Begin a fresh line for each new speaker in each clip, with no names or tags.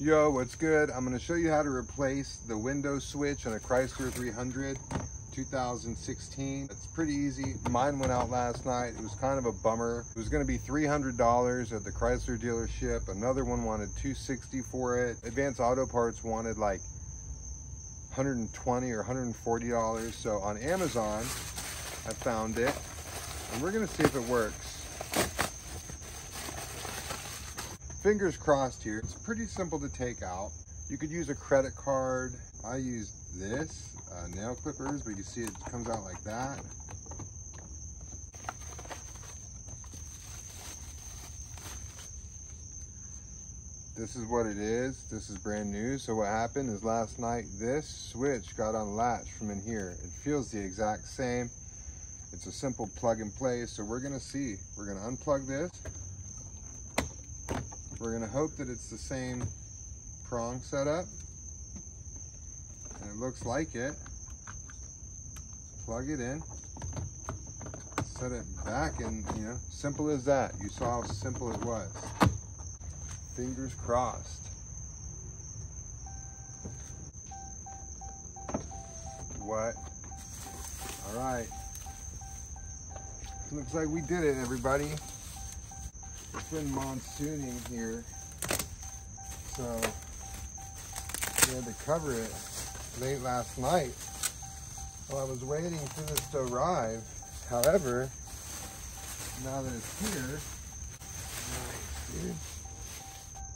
Yo, what's good? I'm going to show you how to replace the window switch on a Chrysler 300 2016. It's pretty easy. Mine went out last night. It was kind of a bummer. It was going to be $300 at the Chrysler dealership. Another one wanted $260 for it. Advanced Auto Parts wanted like $120 or $140. So on Amazon, I found it and we're going to see if it works. Fingers crossed here. It's pretty simple to take out. You could use a credit card. I used this, nail clippers, but you see it comes out like that. This is what it is. This is brand new. So what happened is last night, this switch got unlatched from in here. It feels the exact same. It's a simple plug and play. So we're gonna see. We're gonna unplug this. We're gonna hope that it's the same prong setup, and it looks like it. Plug it in, set it back, and simple as that. You saw how simple it was. Fingers crossed. What? All right. Looks like we did it, everybody. It's been monsooning here, so we had to cover it late last night while I was waiting for this to arrive. However, now that it's here, you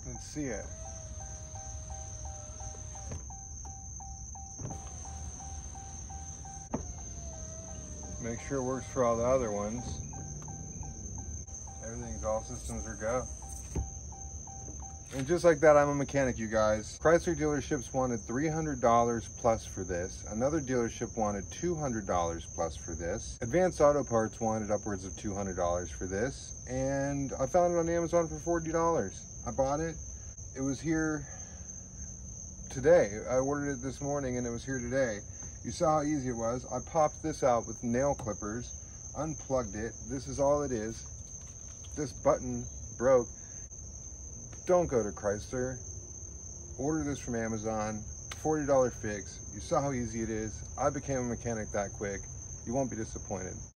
can see it. Make sure it works for all the other ones. Everything's all systems are go. And just like that, I'm a mechanic, you guys. Chrysler dealerships wanted $300 plus for this. Another dealership wanted $200 plus for this. Advanced Auto Parts wanted upwards of $200 for this. And I found it on Amazon for $40. I bought it. It was here today. I ordered it this morning and it was here today. You saw how easy it was. I popped this out with nail clippers, unplugged it. This is all it is. This button broke. Don't go to Chrysler. Order this from Amazon. $40 fix. You saw how easy it is. I became a mechanic that quick. You won't be disappointed.